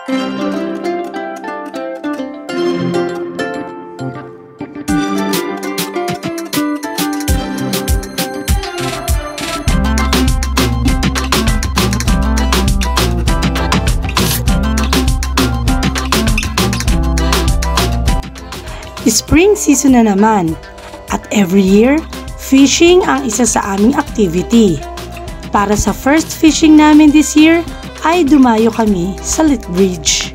Spring season na naman at every year, fishing ang isa sa aming activity. Para sa first fishing namin this year, ay dumayo kami sa Lethbridge.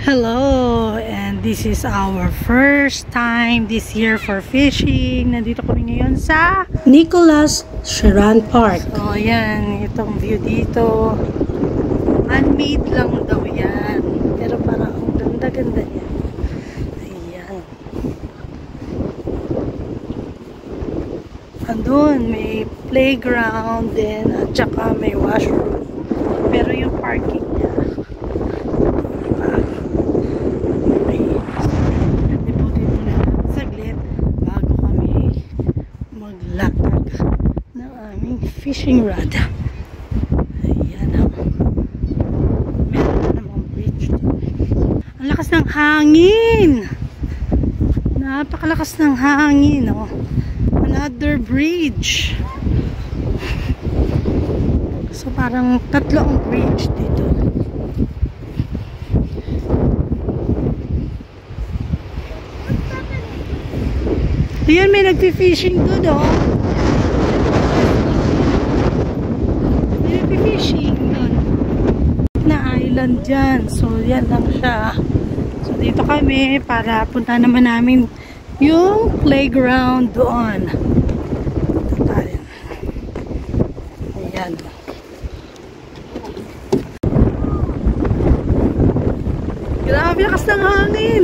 Hello! And this is our first time this year for fishing. Nandito kami ngayon sa Nicholas Sheran Park. So, ayan. Itong view dito. Unmade lang daw yan. Pero parang ang ganda-ganda niya. Andun, may playground din at saka may washroom. Pero yung parking niya, liputin muna saglit bago kami maglatag ng aming fishing rod. Ayan o. Meron na namang bridge. Ang lakas ng hangin! Napakalakas ng hangin o. Another bridge. So parang tatlo ang bridge dito. Ayan, may nagpi-fishing doon, oh. May nagpi-fishing doon. Na island dyan. So yan lang siya. So dito kami para punta naman namin yung playground doon. Ito tayo. Ayan. Grabe, lakas ng hangin!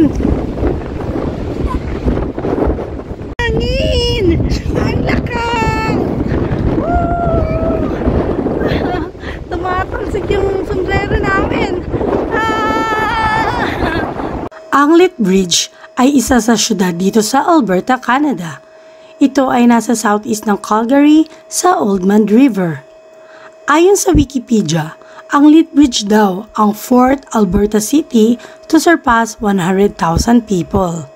Hangin! Ang lakas! Tumatalsik yung sombrero namin. Ang Lethbridge ay isa sa syudad dito sa Alberta, Canada. Ito ay nasa southeast ng Calgary sa Oldman River. Ayon sa Wikipedia, ang Lethbridge daw ang fourth Alberta city to surpass 100,000 people.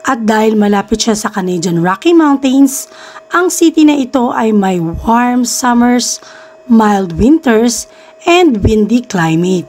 At dahil malapit siya sa Canadian Rocky Mountains, ang city na ito ay may warm summers, mild winters, and windy climate.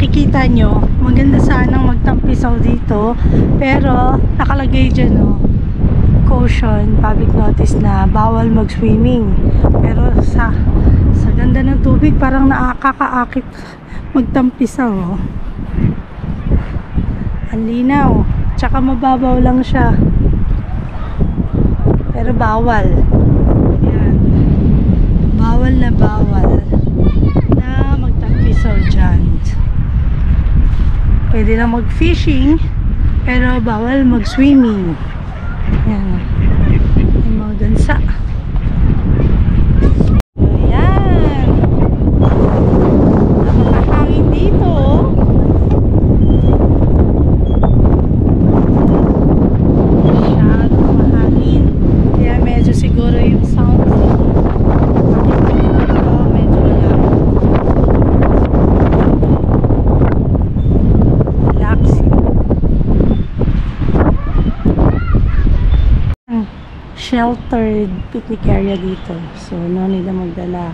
makikita nyo, maganda sanang magtampisaw dito, pero nakalagay dyan, oh, caution, public notice na bawal mag-swimming. Pero sa ganda ng tubig, parang nakakaakit magtampisaw, oh. Ang linaw, Tsaka mababaw lang siya. Pero bawal. Yan. Bawal na magtampisaw dyan. Pwede na mag-fishing, pero bawal mag-swimming. Yan. Yung mga gansa. Ayan. Napakahangin dito. Masyadong mahangin. Kaya medyo siguro yung sound medyo wala. Relaxing. Sheltered picnic area dito, so no need na magdala.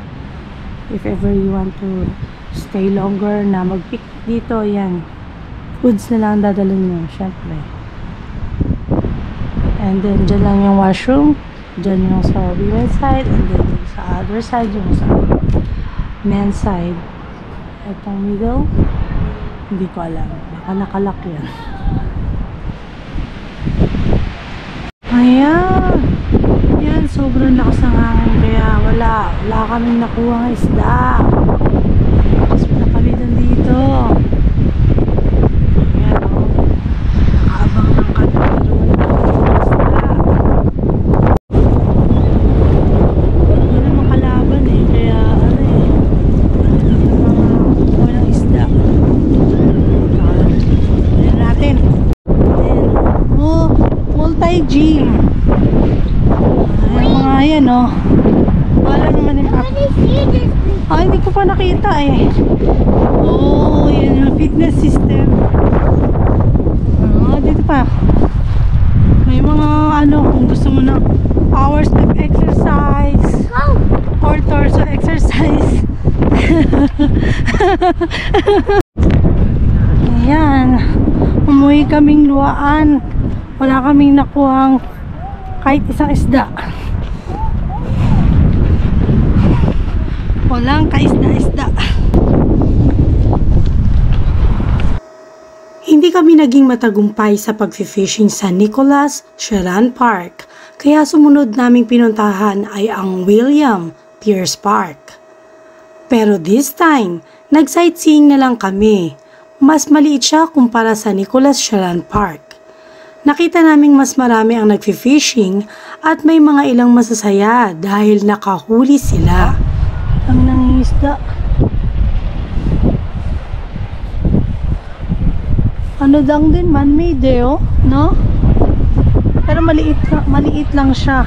If ever you want to stay longer na mag-picnic dito, yan, foods na lang dadalhin nyo, syempre. And then dyan lang yung washroom, dyan yung sa women's side, and then sa other side yung sa men's side. Itong middle, hindi ko alam, baka nakalak yan. Ayan. Yan, sobrang lakas ng hangin kaya wala kaming nakuha ng isda. Tapos na kami dito. Ayan o. Nakaabang ng kami pero wala kaming isda. Wala namang kalaban eh. Kaya ano eh. Wala namang nakuha ng isda. Ayan natin. Ayan. Oh, multi-gym. Ayan o. Wala naman yung ay, hindi ko pa nakita eh. Oh, yan yung fitness system. Dito pa. May mga ano, kung gusto mo na power step exercise or torso exercise. Ayan. Umuwi kaming luwaan. Wala kaming nakuhang kahit isang isda. Walang kaisda-isda. Hindi kami naging matagumpay sa pag-fishing sa Nicholas Sheran Park, kaya sumunod naming pinuntahan ay ang William Pierce Park. Pero this time, nag-sightseeing na lang kami. Mas maliit siya kumpara sa Nicholas Sheran Park. Nakita naming mas marami ang nag-fishing at may mga ilang masasaya dahil nakahuli sila. Ang nangingisda. Ano lang din, man-made eh, oh, no? Pero maliit lang siya.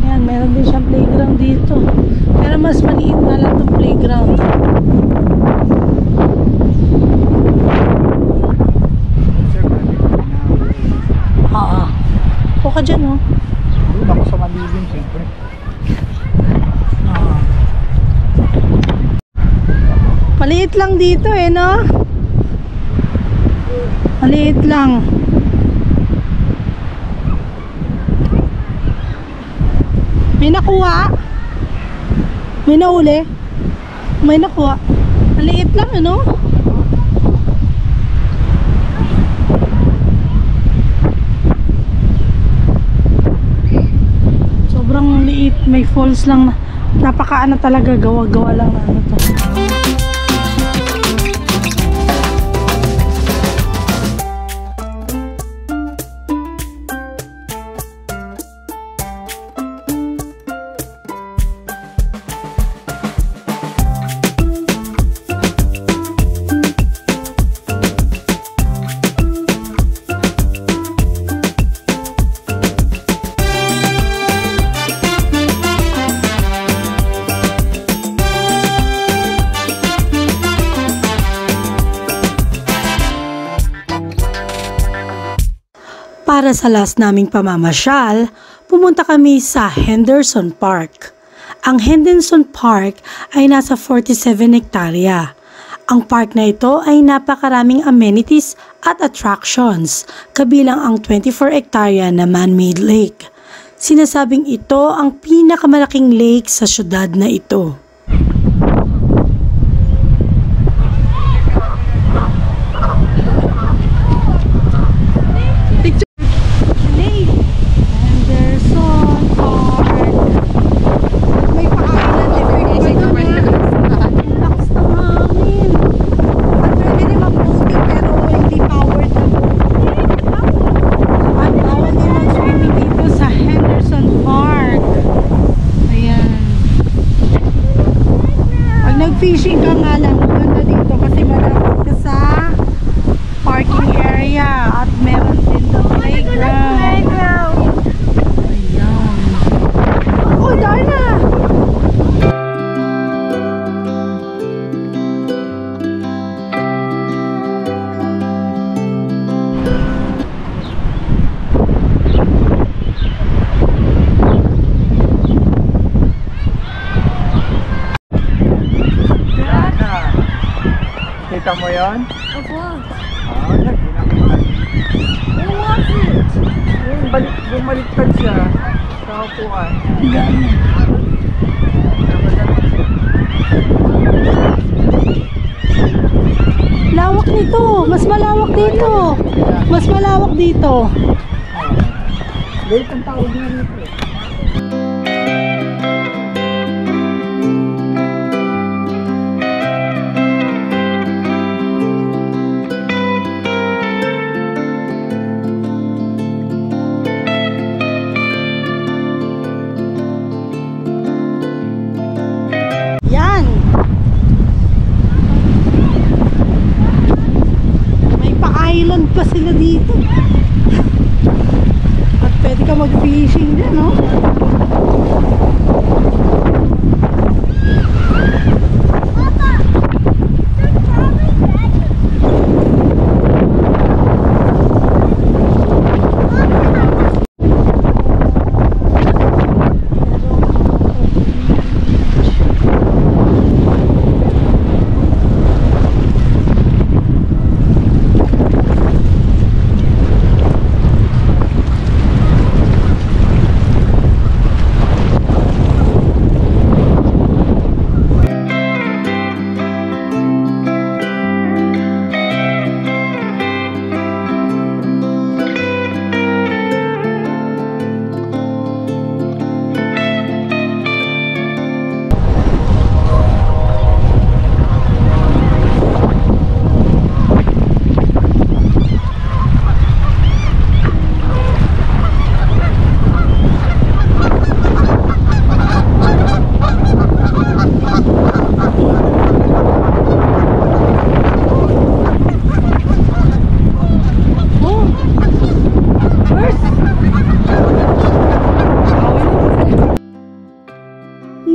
Ayan, meron din siyang playground dito. Pero mas maliit na lang itong playground. Ka dyan, oh. Doon ako sa malilim, siyempre. Maliit lang dito eh, no? Maliit lang. May nakuha? May nauli? May nakuha? Maliit lang, ano? Sobrang liit, may falls lang, napakaano talaga, gawa-gawa lang na ano to. Para sa last naming pamamasyal, pumunta kami sa Henderson Park. Ang Henderson Park ay nasa 47 hektarya. Ang park na ito ay napakaraming amenities at attractions, kabilang ang 24 hektarya na man-made lake. Sinasabing ito ang pinakamalaking lake sa syudad na ito. Fishing ka nga lang, maganda dito kasi malapit ka sa parking area at meron din the playground. Ayan. Oh, Darna! Kita mo yan? Opo. Bumaliktad siya sa upuan. Lawak nito. Mas malawak dito. Mas malawak dito. Late ang tawag niya dito. Island pa sila dito. At pwede ka mag-fishing din, no?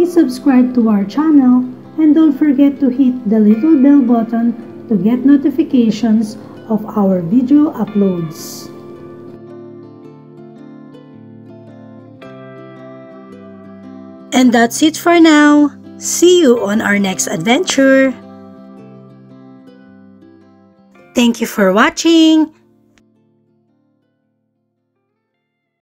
Subscribe to our channel and don't forget to hit the little bell button to get notifications of our video uploads. And that's it for now. See you on our next adventure. Thank you for watching.